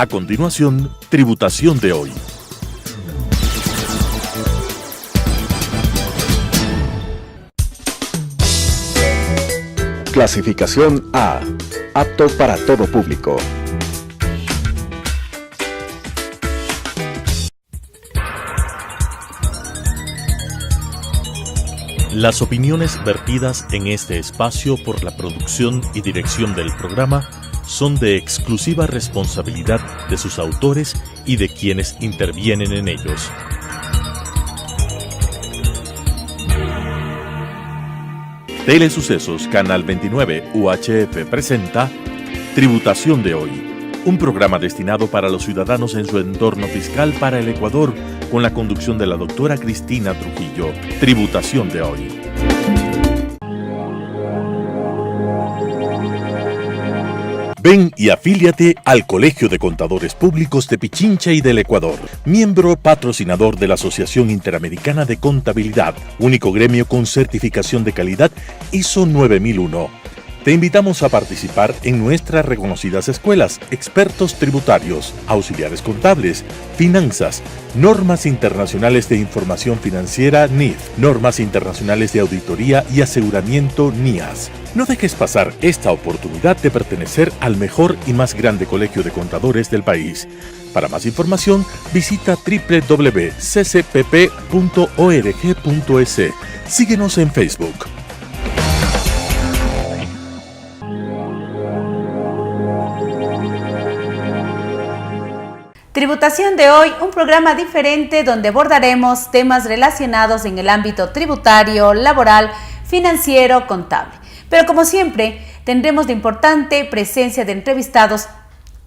A continuación, Tributación de hoy. Clasificación A. Apto para todo público. Las opiniones vertidas en este espacio por la producción y dirección del programa son de exclusiva responsabilidad de sus autores y de quienes intervienen en ellos. Telesucesos Canal 29 UHF presenta Tributación de hoy, un programa destinado para los ciudadanos en su entorno fiscal para el Ecuador, con la conducción de la doctora Cristina Trujillo. Tributación de hoy. Ven y afíliate al Colegio de Contadores Públicos de Pichincha y del Ecuador, miembro patrocinador de la Asociación Interamericana de Contabilidad, único gremio con certificación de calidad ISO 9001. Te invitamos a participar en nuestras reconocidas escuelas, expertos tributarios, auxiliares contables, finanzas, normas internacionales de información financiera NIF, normas internacionales de auditoría y aseguramiento NIAS. No dejes pasar esta oportunidad de pertenecer al mejor y más grande colegio de contadores del país. Para más información, visita www.ccpp.org.es. Síguenos en Facebook. Tributación de hoy, un programa diferente donde abordaremos temas relacionados en el ámbito tributario, laboral, financiero, contable. Pero como siempre, tendremos de importante presencia de entrevistados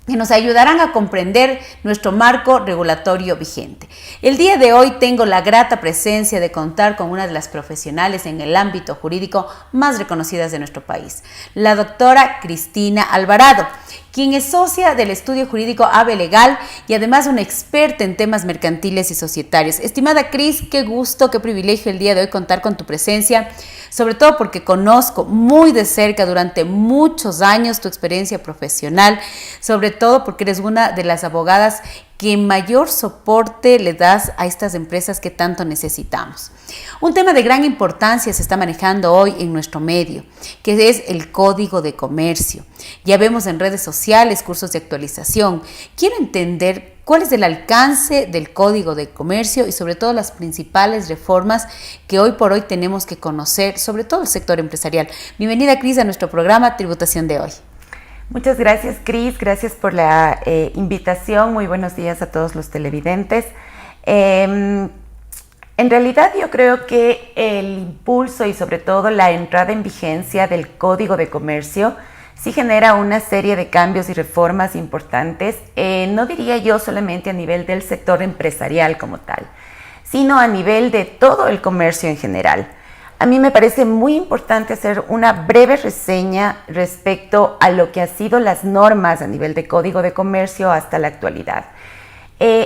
que nos ayudarán a comprender nuestro marco regulatorio vigente. El día de hoy tengo la grata presencia de contar con una de las profesionales en el ámbito jurídico más reconocidas de nuestro país, la doctora Cristina Alvarado, quien es socia del estudio jurídico AVE Legal y además una experta en temas mercantiles y societarios. Estimada Cris, qué gusto, qué privilegio el día de hoy contar con tu presencia, sobre todo porque conozco muy de cerca durante muchos años tu experiencia profesional, sobre todo porque eres una de las abogadas que mayor soporte le das a estas empresas que tanto necesitamos. Un tema de gran importancia se está manejando hoy en nuestro medio, que es el Código de Comercio. Ya vemos en redes sociales cursos de actualización. Quiero entender cuál es el alcance del Código de Comercio y sobre todo las principales reformas que hoy por hoy tenemos que conocer, sobre todo el sector empresarial. Bienvenida, Cris, a nuestro programa Tributación de hoy. Muchas gracias, Cris. Gracias por la invitación. Muy buenos días a todos los televidentes. En realidad yo creo que el impulso y sobre todo la entrada en vigencia del Código de Comercio sí genera una serie de cambios y reformas importantes, no diría yo solamente a nivel del sector empresarial como tal, sino a nivel de todo el comercio en general. A mí me parece muy importante hacer una breve reseña respecto a lo que han sido las normas a nivel de Código de Comercio hasta la actualidad.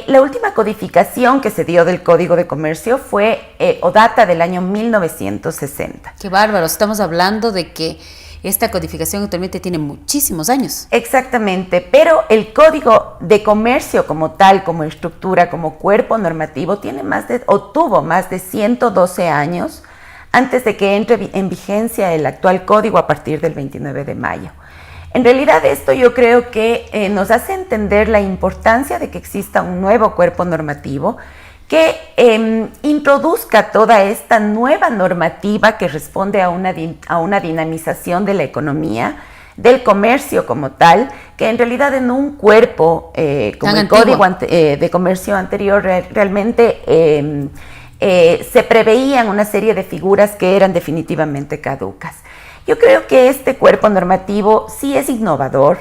La última codificación que se dio del Código de Comercio fue o data del año 1960. Qué bárbaro, estamos hablando de que esta codificación actualmente tiene muchísimos años. Exactamente, pero el Código de Comercio como tal, como estructura, como cuerpo normativo, tuvo más de 112 años antes de que entre en vigencia el actual código a partir del 29 de mayo. En realidad esto yo creo que nos hace entender la importancia de que exista un nuevo cuerpo normativo que introduzca toda esta nueva normativa que responde a una dinamización de la economía, del comercio como tal, que en realidad en un cuerpo como el Código de Comercio anterior realmente se preveían una serie de figuras que eran definitivamente caducas. Yo creo que este cuerpo normativo sí es innovador.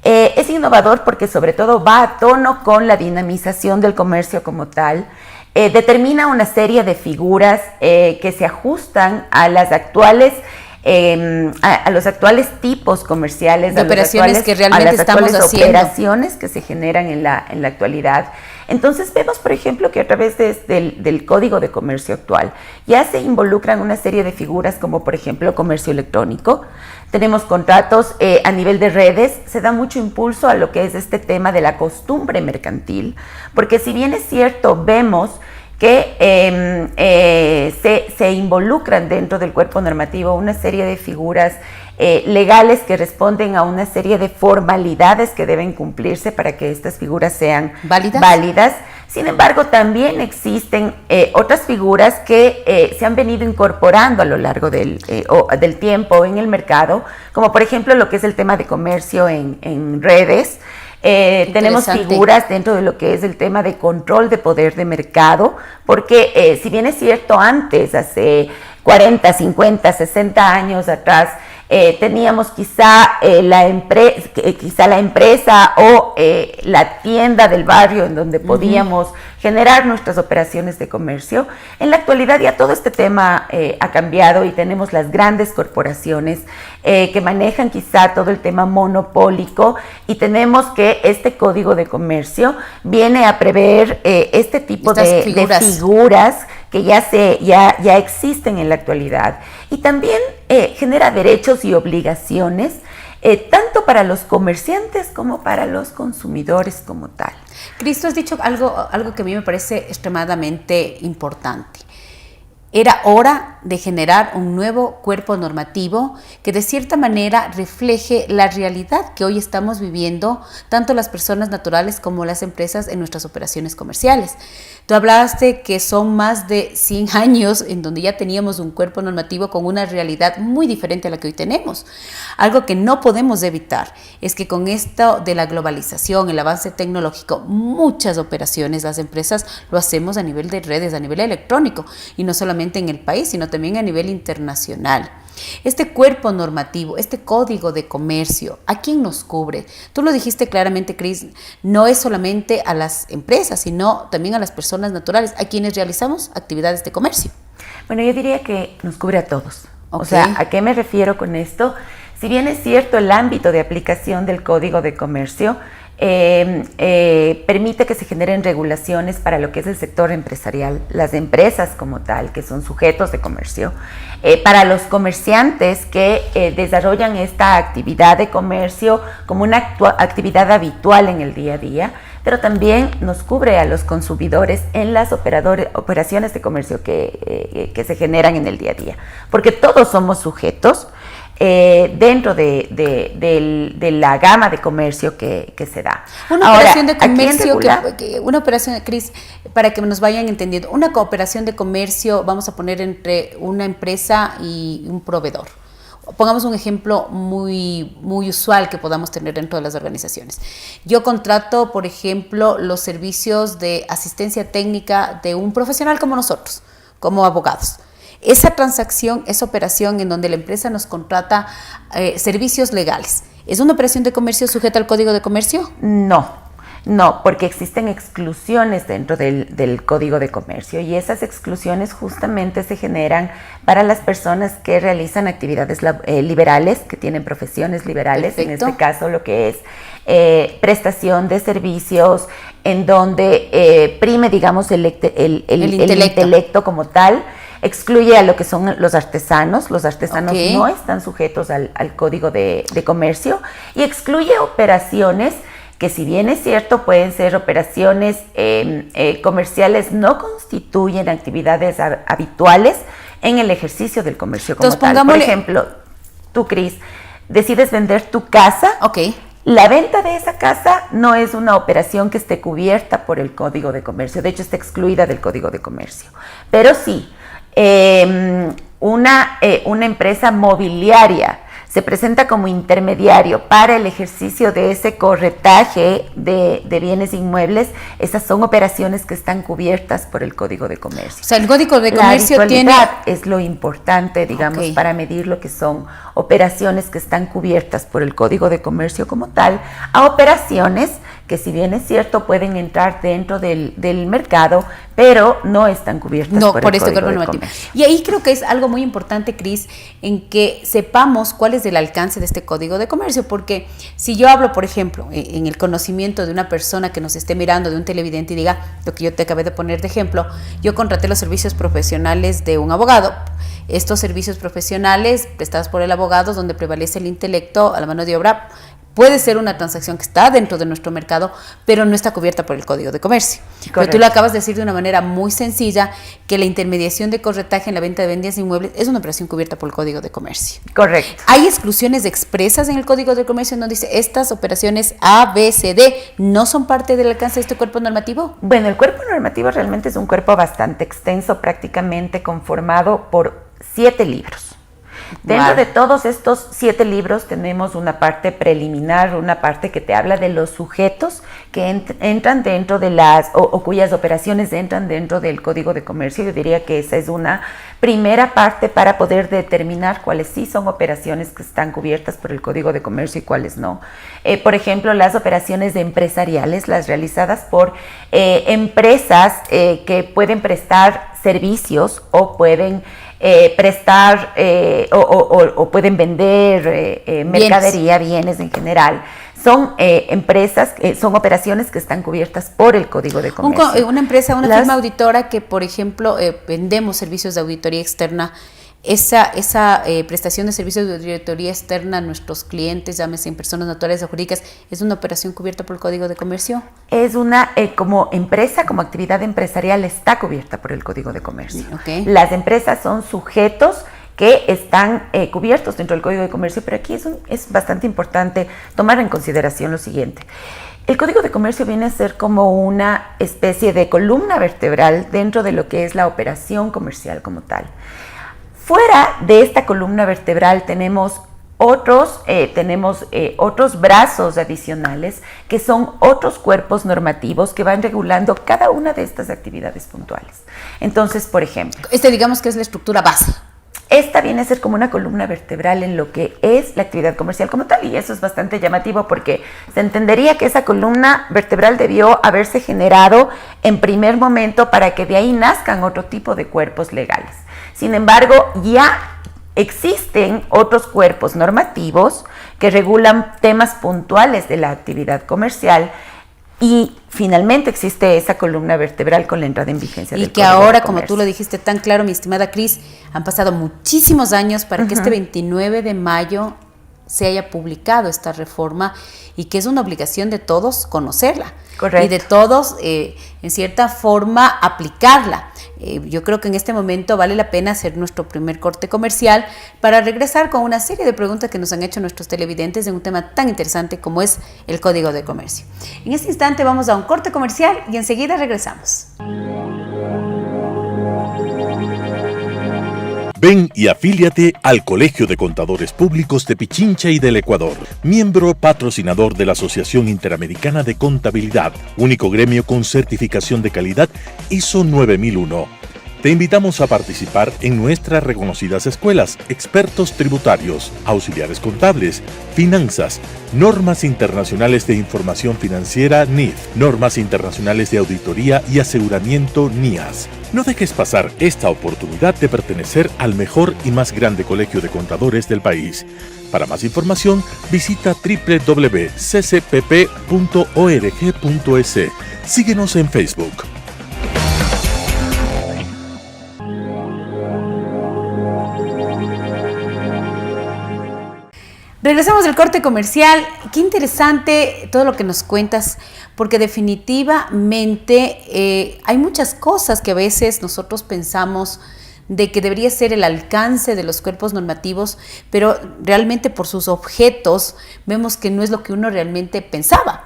Es innovador porque sobre todo va a tono con la dinamización del comercio como tal. Determina una serie de figuras que se ajustan a las actuales a los actuales tipos comerciales, de operaciones que realmente estamos haciendo, operaciones que se generan en la actualidad. Entonces vemos, por ejemplo, que a través del Código de Comercio actual ya se involucran una serie de figuras como, por ejemplo, comercio electrónico. Tenemos contratos a nivel de redes, se da mucho impulso a lo que es este tema de la costumbre mercantil, porque si bien es cierto, vemos que se involucran dentro del cuerpo normativo una serie de figuras legales que responden a una serie de formalidades que deben cumplirse para que estas figuras sean válidas. Sin embargo, también existen otras figuras que se han venido incorporando a lo largo del tiempo en el mercado, como por ejemplo lo que es el tema de comercio en redes. Tenemos figuras dentro de lo que es el tema de control de poder de mercado, porque si bien es cierto, antes, hace 40, 50, 60 años atrás, teníamos quizá la empresa o la tienda del barrio en donde podíamos generar nuestras operaciones de comercio. En la actualidad ya todo este tema ha cambiado y tenemos las grandes corporaciones que manejan quizá todo el tema monopólico, y tenemos que este Código de Comercio viene a prever este tipo de figuras que ya existen en la actualidad, y también genera derechos y obligaciones tanto para los comerciantes como para los consumidores como tal. Cris, tú has dicho algo que a mí me parece extremadamente importante. Era hora de generar un nuevo cuerpo normativo que de cierta manera refleje la realidad que hoy estamos viviendo, tanto las personas naturales como las empresas en nuestras operaciones comerciales. Tú hablaste que son más de 100 años en donde ya teníamos un cuerpo normativo con una realidad muy diferente a la que hoy tenemos. Algo que no podemos evitar es que con esto de la globalización, el avance tecnológico, muchas operaciones, las empresas lo hacemos a nivel de redes, a nivel electrónico, y no solamente en el país, sino también a nivel internacional. Este cuerpo normativo, este Código de Comercio, ¿a quién nos cubre? Tú lo dijiste claramente, Cris, no es solamente a las empresas, sino también a las personas naturales, a quienes realizamos actividades de comercio. Bueno, yo diría que nos cubre a todos. Okay. O sea, ¿a qué me refiero con esto? Si bien es cierto, el ámbito de aplicación del Código de Comercio permite que se generen regulaciones para lo que es el sector empresarial, las empresas como tal, que son sujetos de comercio, para los comerciantes que desarrollan esta actividad de comercio como una actividad habitual en el día a día, pero también nos cubre a los consumidores en las operaciones de comercio que se generan en el día a día, porque todos somos sujetos dentro de la gama de comercio que se da. Una operación de comercio, una operación, Cris, para que nos vayan entendiendo, una cooperación de comercio, vamos a poner entre una empresa y un proveedor. Pongamos un ejemplo muy usual que podamos tener dentro de las organizaciones. Yo contrato, por ejemplo, los servicios de asistencia técnica de un profesional como nosotros, como abogados. Esa transacción, esa operación en donde la empresa nos contrata servicios legales, ¿es una operación de comercio sujeta al Código de Comercio? No, porque existen exclusiones dentro del Código de Comercio, y esas exclusiones justamente se generan para las personas que realizan actividades liberales, que tienen profesiones liberales. Perfecto. En este caso lo que es prestación de servicios en donde prime, digamos, el intelecto como tal. Excluye a lo que son los artesanos. Los artesanos no están sujetos al Código de Comercio, y excluye operaciones que, si bien es cierto, pueden ser operaciones comerciales, no constituyen actividades habituales en el ejercicio del comercio como tal. Por ejemplo, tú, Cris, decides vender tu casa. La venta de esa casa no es una operación que esté cubierta por el Código de Comercio, de hecho está excluida del Código de Comercio. Pero sí, una empresa mobiliaria se presenta como intermediario para el ejercicio de ese corretaje de bienes inmuebles. Esas son operaciones que están cubiertas por el Código de Comercio. O sea, el Código de Comercio es lo importante, digamos, para medir lo que son operaciones que están cubiertas por el Código de Comercio como tal, a operaciones que si bien es cierto pueden entrar dentro del mercado, pero no están cubiertas por el Código de Comercio. Y ahí creo que es algo muy importante, Cris, en que sepamos cuál es el alcance de este Código de Comercio, porque si yo hablo, por ejemplo, en el conocimiento de una persona que nos esté mirando, de un televidente, y diga lo que yo te acabé de poner de ejemplo, yo contraté los servicios profesionales de un abogado. Estos servicios profesionales prestados por el abogado, donde prevalece el intelecto a la mano de obra, puede ser una transacción que está dentro de nuestro mercado, pero no está cubierta por el Código de Comercio. Correcto. Pero tú lo acabas de decir de una manera muy sencilla, que la intermediación de corretaje en la venta de bienes inmuebles es una operación cubierta por el Código de Comercio. Correcto. ¿Hay exclusiones expresas en el Código de Comercio en donde dice estas operaciones A, B, C, D no son parte del alcance de este cuerpo normativo? Bueno, el cuerpo normativo realmente es un cuerpo bastante extenso, prácticamente conformado por 7 libros. Dentro de todos estos 7 libros tenemos una parte preliminar, una parte que te habla de los sujetos que entran dentro de o cuyas operaciones entran dentro del Código de Comercio. Yo diría que esa es una primera parte para poder determinar cuáles sí son operaciones que están cubiertas por el Código de Comercio y cuáles no. Por ejemplo, las operaciones empresariales, las realizadas por empresas que pueden prestar servicios o pueden prestar o pueden vender mercadería, bienes en general. Son empresas, son operaciones que están cubiertas por el Código de Comercio. Una empresa, una firma auditora que, por ejemplo, vendemos servicios de auditoría externa, esa prestación de servicios de auditoría externa a nuestros clientes, llámese en personas naturales o jurídicas, ¿es una operación cubierta por el Código de Comercio? Es una, como empresa, como actividad empresarial, está cubierta por el Código de Comercio. Okay. Las empresas son sujetos que están cubiertos dentro del Código de Comercio, pero aquí es bastante importante tomar en consideración lo siguiente. El Código de Comercio viene a ser como una especie de columna vertebral dentro de lo que es la operación comercial como tal. Fuera de esta columna vertebral tenemos otros brazos adicionales que son otros cuerpos normativos que van regulando cada una de estas actividades puntuales. Entonces, por ejemplo, digamos que es la estructura base. Esta viene a ser como una columna vertebral en lo que es la actividad comercial como tal, y eso es bastante llamativo porque se entendería que esa columna vertebral debió haberse generado en primer momento para que de ahí nazcan otro tipo de cuerpos legales. Sin embargo, ya existen otros cuerpos normativos que regulan temas puntuales de la actividad comercial y finalmente existe esa columna vertebral con la entrada en vigencia del Código de Comercio. Y que ahora, como tú lo dijiste tan claro, mi estimada Cris, han pasado muchísimos años para que este 29 de mayo se haya publicado esta reforma y que es una obligación de todos conocerla. Correcto. Y de todos, en cierta forma, aplicarla. Yo creo que en este momento vale la pena hacer nuestro primer corte comercial para regresar con una serie de preguntas que nos han hecho nuestros televidentes en un tema tan interesante como es el Código de Comercio. En este instante vamos a un corte comercial y enseguida regresamos. Ven y afíliate al Colegio de Contadores Públicos de Pichincha y del Ecuador, miembro patrocinador de la Asociación Interamericana de Contabilidad, único gremio con certificación de calidad ISO 9001. Te invitamos a participar en nuestras reconocidas escuelas, expertos tributarios, auxiliares contables, finanzas, normas internacionales de información financiera NIF, normas internacionales de auditoría y aseguramiento NIAS. No dejes pasar esta oportunidad de pertenecer al mejor y más grande colegio de contadores del país. Para más información, visita www.ccpp.org.es. Síguenos en Facebook. Regresamos del corte comercial. Qué interesante todo lo que nos cuentas, porque definitivamente hay muchas cosas que a veces nosotros pensamos de que debería ser el alcance de los cuerpos normativos, pero realmente por sus objetos vemos que no es lo que uno realmente pensaba.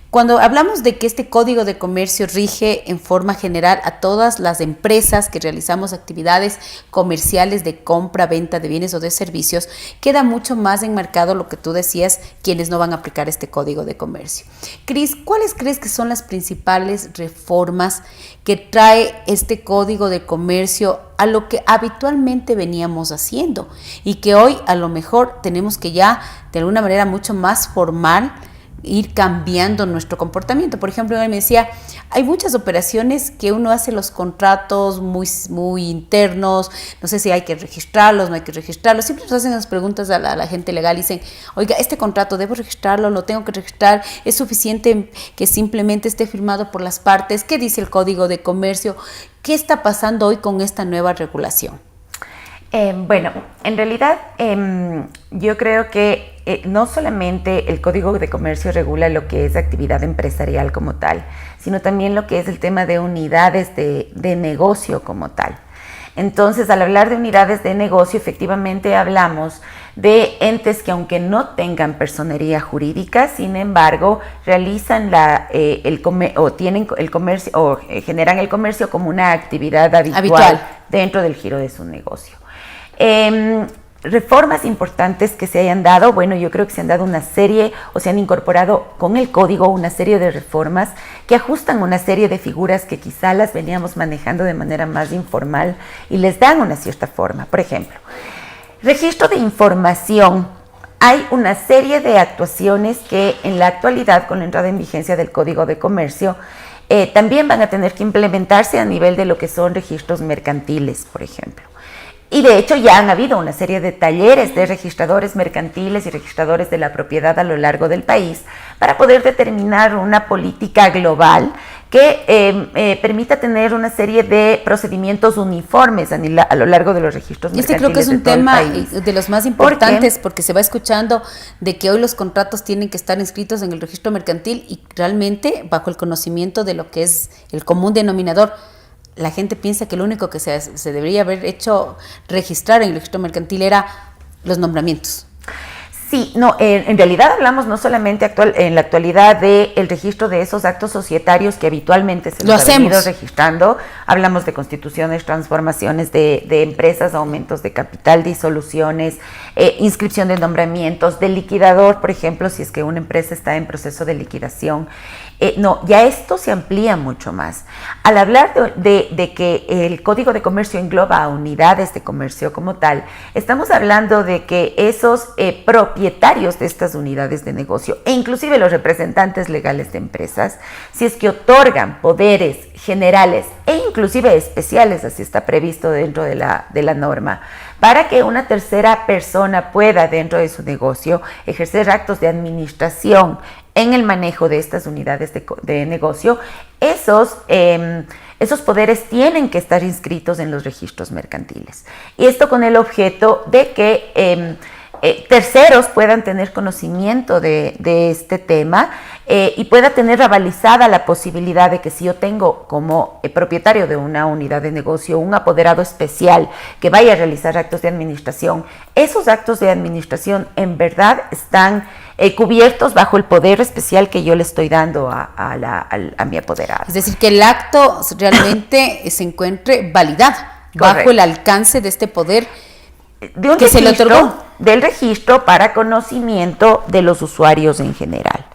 Cuando hablamos de que este Código de Comercio rige en forma general a todas las empresas que realizamos actividades comerciales de compra, venta de bienes o de servicios, queda mucho más enmarcado lo que tú decías, quienes no van a aplicar este Código de Comercio. Cris, ¿cuáles crees que son las principales reformas que trae este Código de Comercio a lo que habitualmente veníamos haciendo y que hoy a lo mejor tenemos que ya de alguna manera mucho más formal ir cambiando nuestro comportamiento. Por ejemplo, él me decía, hay muchas operaciones que uno hace los contratos muy internos, no sé si hay que registrarlos, no hay que registrarlos, siempre nos hacen las preguntas a la gente legal y dicen, oiga, este contrato, ¿debo registrarlo? ¿Lo tengo que registrar? ¿Es suficiente que simplemente esté firmado por las partes? ¿Qué dice el Código de Comercio? ¿Qué está pasando hoy con esta nueva regulación? Bueno, en realidad yo creo que no solamente el Código de Comercio regula lo que es actividad empresarial como tal, sino también lo que es el tema de unidades de negocio como tal. Entonces, al hablar de unidades de negocio, efectivamente hablamos de entes que, aunque no tengan personería jurídica, sin embargo, realizan tienen el comercio o generan el comercio como una actividad habitual dentro del giro de su negocio. Reformas importantes que se hayan dado, bueno, yo creo que se han dado una serie o se han incorporado con el código una serie de reformas que ajustan una serie de figuras que quizá las veníamos manejando de manera más informal y les dan una cierta forma. Por ejemplo, registro de información. Hay una serie de actuaciones que en la actualidad, con la entrada en vigencia del Código de Comercio, también van a tener que implementarse a nivel de lo que son registros mercantiles, por ejemplo. Y de hecho ya han habido una serie de talleres de registradores mercantiles y registradores de la propiedad a lo largo del país para poder determinar una política global que permita tener una serie de procedimientos uniformes a lo largo de los registros mercantiles. Creo que es un tema de los más importantes porque se va escuchando de que hoy los contratos tienen que estar inscritos en el registro mercantil y realmente bajo el conocimiento de lo que es el común denominador. La gente piensa que lo único que se debería haber hecho registrar en el registro mercantil era los nombramientos. Sí, no, en realidad hablamos no solamente en la actualidad del registro de esos actos societarios que habitualmente se los ha venido registrando. Hablamos de constituciones, transformaciones de empresas, aumentos de capital, disoluciones, inscripción de nombramientos, de liquidador, por ejemplo, si es que una empresa está en proceso de liquidación. No, ya esto se amplía mucho más. Al hablar de que el Código de Comercio engloba a unidades de comercio como tal, estamos hablando de que esos propietarios de estas unidades de negocio e inclusive los representantes legales de empresas, si es que otorgan poderes generales e inclusive especiales, así está previsto dentro de la norma, para que una tercera persona pueda dentro de su negocio ejercer actos de administración en el manejo de estas unidades de negocio, esos poderes tienen que estar inscritos en los registros mercantiles. Y esto con el objeto de que terceros puedan tener conocimiento de este tema y pueda tener avalizada la posibilidad de que si yo tengo como propietario de una unidad de negocio un apoderado especial que vaya a realizar actos de administración, esos actos de administración en verdad están cubiertos bajo el poder especial que yo le estoy dando a mi apoderado. Es decir, que el acto realmente se encuentre validado bajo el alcance de este poder de un que se le otorgó. Del registro para conocimiento de los usuarios en general.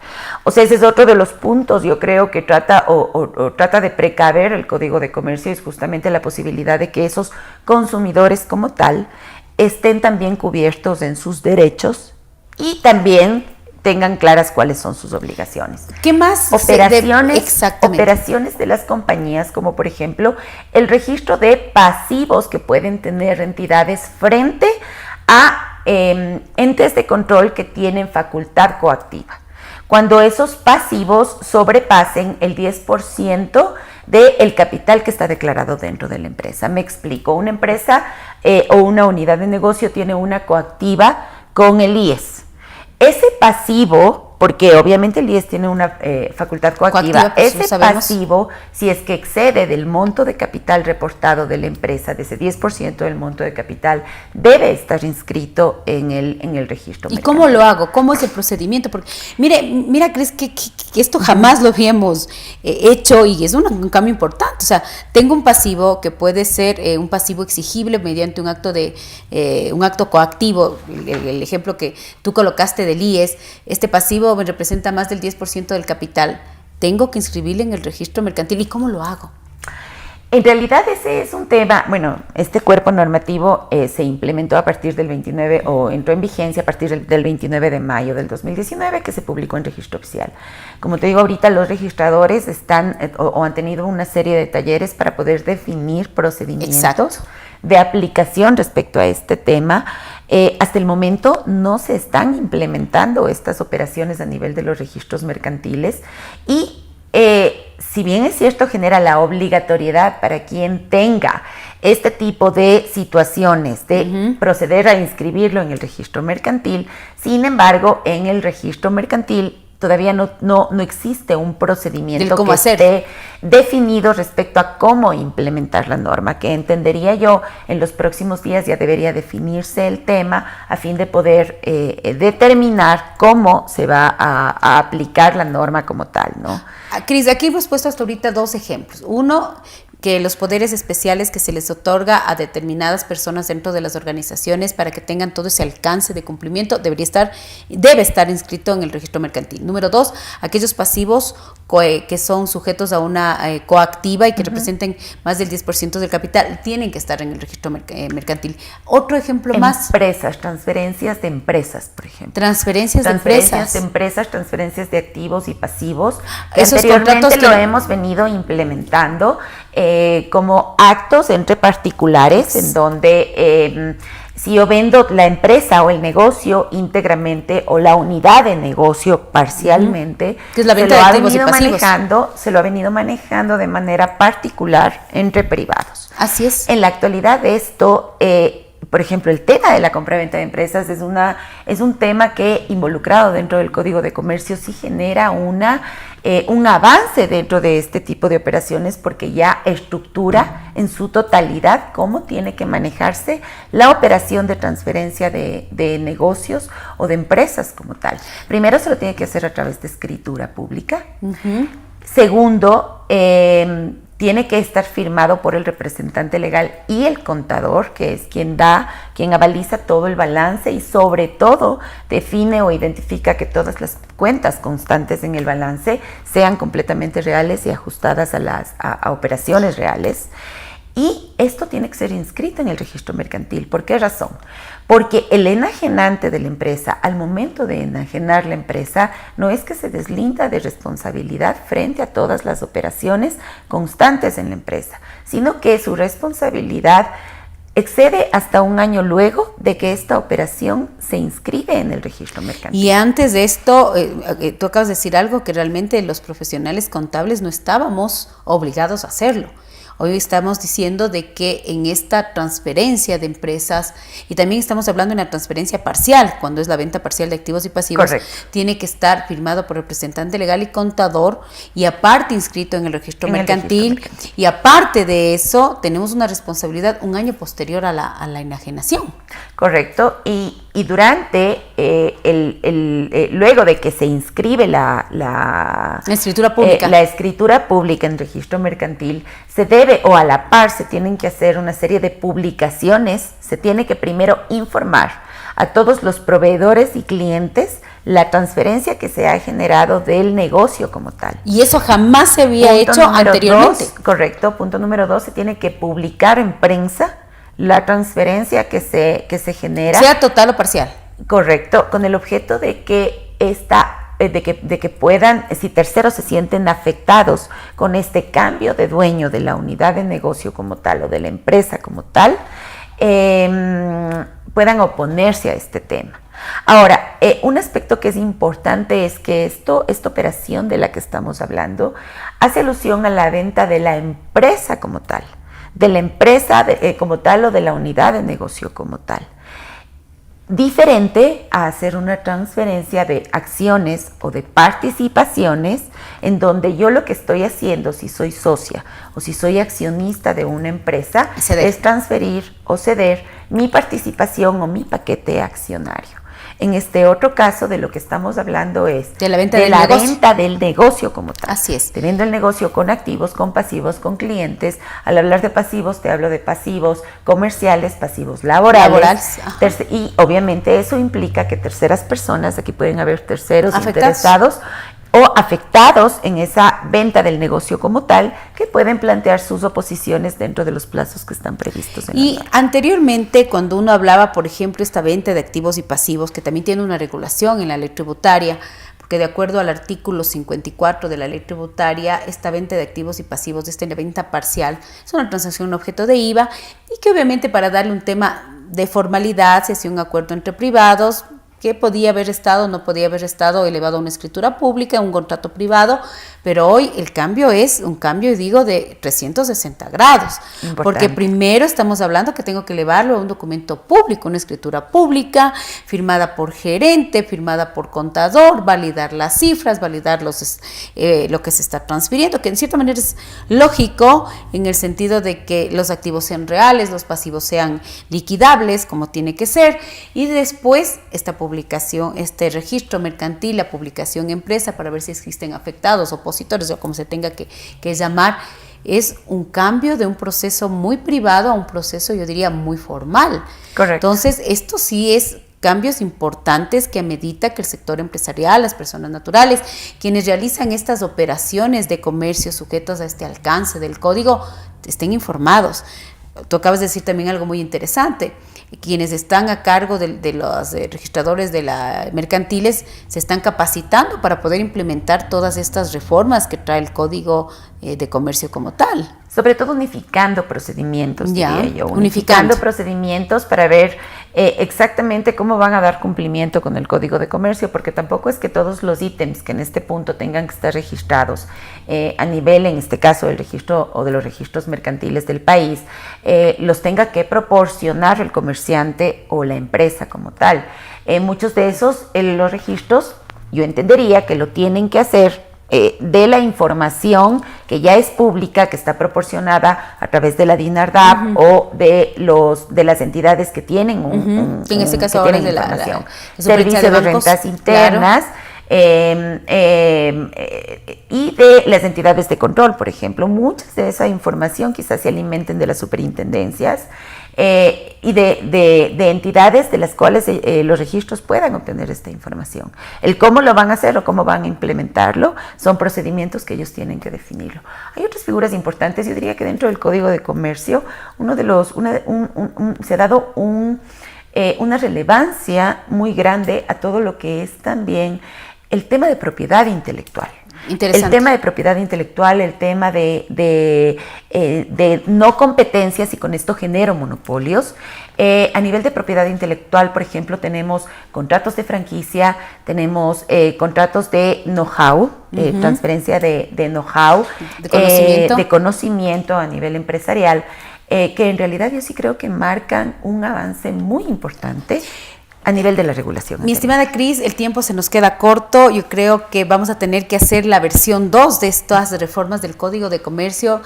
O sea, ese es otro de los puntos, yo creo, que trata de precaver el Código de Comercio, es justamente la posibilidad de que esos consumidores como tal estén también cubiertos en sus derechos y también tengan claras cuáles son sus obligaciones. ¿Qué más? Operaciones de las compañías, como por ejemplo el registro de pasivos que pueden tener entidades frente a entes de control que tienen facultad coactiva. Cuando esos pasivos sobrepasen el 10% del capital que está declarado dentro de la empresa. Me explico, una empresa o una unidad de negocio tiene una coactiva con el IES. Ese pasivo, porque obviamente el IES tiene una facultad coactiva, pues ese pasivo, si es que excede del monto de capital reportado de la empresa, de ese 10% del monto de capital, debe estar inscrito en el registro. ¿Y cómo lo hago? ¿Cómo es el procedimiento? Porque mira, Cris, que esto jamás lo habíamos hecho y es un cambio importante. O sea, tengo un pasivo que puede ser un pasivo exigible mediante un acto coactivo. El ejemplo que tú colocaste del IES, este pasivo me representa más del 10% del capital. Tengo que inscribirle en el registro mercantil. ¿Y cómo lo hago? En realidad ese es un tema, bueno, este cuerpo normativo se implementó a partir del 29, o entró en vigencia a partir del 29 de mayo del 2019, que se publicó en Registro Oficial. Como te digo, ahorita los registradores están o han tenido una serie de talleres para poder definir procedimientos de aplicación respecto a este tema. Hasta el momento no se están implementando estas operaciones a nivel de los registros mercantiles y si bien es cierto, genera la obligatoriedad para quien tenga este tipo de situaciones de proceder a inscribirlo en el registro mercantil. Sin embargo, en el registro mercantil todavía no existe un procedimiento que esté definido respecto a cómo implementar la norma, que entendería yo en los próximos días ya debería definirse el tema a fin de poder determinar cómo se va a aplicar la norma como tal, ¿no? Cris, aquí hemos puesto hasta ahorita 2 ejemplos. Uno, que los poderes especiales que se les otorga a determinadas personas dentro de las organizaciones para que tengan todo ese alcance de cumplimiento debe estar inscrito en el registro mercantil. Número 2, aquellos pasivos que son sujetos a una coactiva y que representen más del 10% del capital tienen que estar en el registro mercantil. Otro ejemplo más. Transferencias de empresas, por ejemplo. Transferencias de empresas, transferencias de activos y pasivos. Esos anteriormente lo hemos venido implementando como actos entre particulares en donde si yo vendo la empresa o el negocio íntegramente o la unidad de negocio parcialmente, que es la venta de activos y pasivos, se lo ha venido manejando de manera particular entre privados. Así es. En la actualidad esto, por ejemplo, el tema de la compra-venta de empresas es un tema que, involucrado dentro del Código de Comercio, sí genera un avance dentro de este tipo de operaciones, porque ya estructura en su totalidad cómo tiene que manejarse la operación de transferencia de negocios o de empresas como tal. Primero se lo tiene que hacer a través de escritura pública. Segundo, tiene que estar firmado por el representante legal y el contador, que es quien avaliza todo el balance y sobre todo define o identifica que todas las cuentas constantes en el balance sean completamente reales y ajustadas a operaciones reales. Y esto tiene que ser inscrito en el registro mercantil. ¿Por qué razón? Porque el enajenante de la empresa, al momento de enajenar la empresa, no es que se deslinda de responsabilidad frente a todas las operaciones constantes en la empresa, sino que su responsabilidad excede hasta un año luego de que esta operación se inscribe en el registro mercantil. Y antes de esto, tú acabas de decir algo que realmente los profesionales contables no estábamos obligados a hacerlo. Hoy estamos diciendo de que en esta transferencia de empresas, y también estamos hablando de una transferencia parcial, cuando es la venta parcial de activos y pasivos, correcto, tiene que estar firmado por representante legal y contador, y aparte inscrito en el registro mercantil, y aparte de eso, tenemos una responsabilidad un año posterior a la enajenación. Correcto, y durante, luego de que se inscribe la escritura pública. La escritura pública en registro mercantil, se debe, o a la par, se tienen que hacer una serie de publicaciones. Se tiene que primero informar a todos los proveedores y clientes la transferencia que se ha generado del negocio como tal. Y eso jamás se había hecho anteriormente. Correcto. Punto número 2, se tiene que publicar en prensa la transferencia que se genera. Sea total o parcial. Correcto, con el objeto de que de que puedan, si terceros se sienten afectados con este cambio de dueño de la unidad de negocio como tal o de la empresa como tal, puedan oponerse a este tema. Ahora, un aspecto que es importante es que esta operación de la que estamos hablando hace alusión a la venta de la empresa como tal, de la empresa como tal o de la unidad de negocio como tal. Diferente a hacer una transferencia de acciones o de participaciones en donde yo lo que estoy haciendo, si soy socia o si soy accionista de una empresa, es transferir o ceder mi participación o mi paquete accionario. En este otro caso, de lo que estamos hablando es de la venta del negocio como tal. Así es. Teniendo el negocio con activos, con pasivos, con clientes. Al hablar de pasivos, te hablo de pasivos comerciales, pasivos laborales. Y obviamente eso implica que terceras personas, aquí pueden haber terceros interesados, o afectados en esa venta del negocio como tal, que pueden plantear sus oposiciones dentro de los plazos que están previstos en la norma. Anteriormente, cuando uno hablaba, por ejemplo, esta venta de activos y pasivos, que también tiene una regulación en la ley tributaria, porque de acuerdo al artículo 54 de la ley tributaria, esta venta de activos y pasivos, esta venta parcial, es una transacción objeto de IVA, y que obviamente para darle un tema de formalidad se hacía un acuerdo entre privados, que podía haber estado, no podía haber estado elevado a una escritura pública, un contrato privado, pero hoy el cambio es un cambio, digo, de 360 grados, Importante. Porque primero estamos hablando que tengo que elevarlo a un documento público, una escritura pública, firmada por gerente, firmada por contador, validar las cifras, validar lo que se está transfiriendo, que en cierta manera es lógico en el sentido de que los activos sean reales, los pasivos sean liquidables, como tiene que ser, y después esta publicación, este registro mercantil, la publicación empresa para ver si existen afectados, opositores o como se tenga que llamar, es un cambio de un proceso muy privado a un proceso, yo diría, muy formal. Correcto. Entonces, esto sí es cambios importantes que amerita que el sector empresarial, las personas naturales, quienes realizan estas operaciones de comercio sujetos a este alcance del código, estén informados. Tú acabas de decir también algo muy interesante. Quienes están a cargo de los registradores de la mercantiles se están capacitando para poder implementar todas estas reformas que trae el Código de Comercio como tal. Sobre todo unificando procedimientos, diría yo. Unificando procedimientos para ver exactamente cómo van a dar cumplimiento con el Código de Comercio, porque tampoco es que todos los ítems que en este punto tengan que estar registrados a nivel, en este caso, del registro o de los registros mercantiles del país, los tenga que proporcionar el comerciante o la empresa como tal. Muchos de esos, los registros, yo entendería que lo tienen que hacer de la información que ya es pública, que está proporcionada a través de la DINARDAP o de las entidades que tienen en este caso ahora es de información. la Servicio de bancos, rentas internas, claro. Y de las entidades de control, por ejemplo. Muchas de esa información quizás se alimenten de las superintendencias y de entidades de las cuales los registros puedan obtener esta información. El cómo lo van a hacer o cómo van a implementarlo son procedimientos que ellos tienen que definirlo. Hay otras figuras importantes. Yo diría que dentro del Código de Comercio se ha dado una relevancia muy grande a todo lo que es también el tema de propiedad intelectual. Interesante. El tema de propiedad intelectual, el tema de no competencias, y con esto genero monopolios. A nivel de propiedad intelectual, por ejemplo, tenemos contratos de franquicia, tenemos contratos de know-how, transferencia de know-how, de conocimiento a nivel empresarial, que en realidad yo sí creo que marcan un avance muy importante a nivel de la regulación. Mi estimada Cris, el tiempo se nos queda corto. Yo creo que vamos a tener que hacer la versión 2 de estas reformas del Código de Comercio.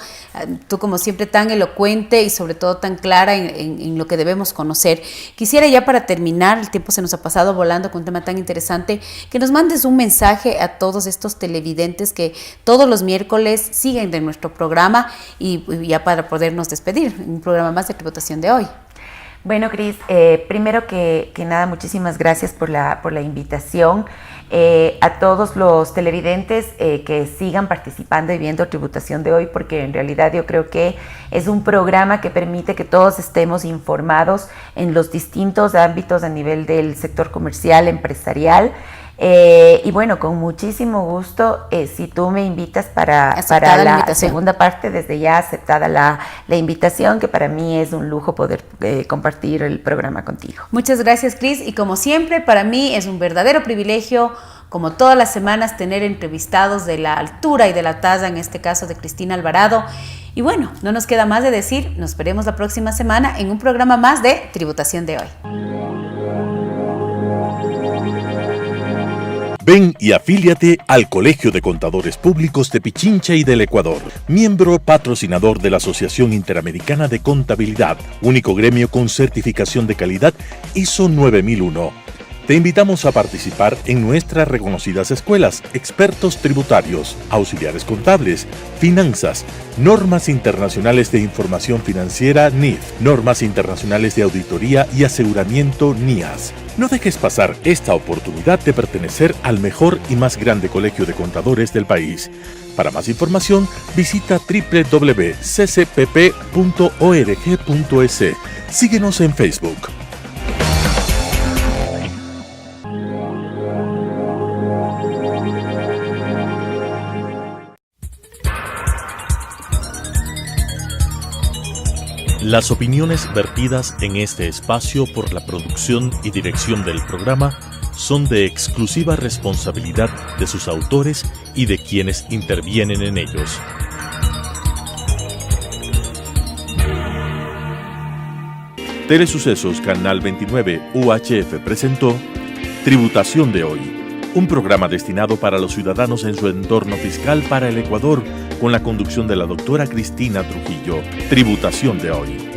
Tú, como siempre, tan elocuente y sobre todo tan clara en lo que debemos conocer. Quisiera ya para terminar, el tiempo se nos ha pasado volando con un tema tan interesante, que nos mandes un mensaje a todos estos televidentes que todos los miércoles siguen de nuestro programa y ya para podernos despedir, un programa más de tributación de hoy. Bueno, Cris, primero que nada, muchísimas gracias por la invitación. A todos los televidentes que sigan participando y viendo Tributación de Hoy, porque en realidad yo creo que es un programa que permite que todos estemos informados en los distintos ámbitos a nivel del sector comercial, empresarial. Y bueno, con muchísimo gusto, si tú me invitas para la segunda parte, desde ya aceptada la invitación, que para mí es un lujo poder compartir el programa contigo. Muchas gracias, Cris, y como siempre, para mí es un verdadero privilegio, como todas las semanas, tener entrevistados de la altura y de la talla, en este caso de Cristina Alvarado. Y bueno, no nos queda más de decir, nos veremos la próxima semana en un programa más de Tributación de Hoy. Ven y afíliate al Colegio de Contadores Públicos de Pichincha y del Ecuador, miembro patrocinador de la Asociación Interamericana de Contabilidad, único gremio con certificación de calidad ISO 9001. Te invitamos a participar en nuestras reconocidas escuelas, expertos tributarios, auxiliares contables, finanzas, normas internacionales de información financiera NIF, normas internacionales de auditoría y aseguramiento NIAS. No dejes pasar esta oportunidad de pertenecer al mejor y más grande colegio de contadores del país. Para más información, visita www.ccpp.org.es. Síguenos en Facebook. Las opiniones vertidas en este espacio por la producción y dirección del programa son de exclusiva responsabilidad de sus autores y de quienes intervienen en ellos. Telesucesos Canal 29 UHF presentó Tributación de Hoy, un programa destinado para los ciudadanos en su entorno fiscal para el Ecuador, con la conducción de la doctora Cristina Trujillo. Tributación de Hoy.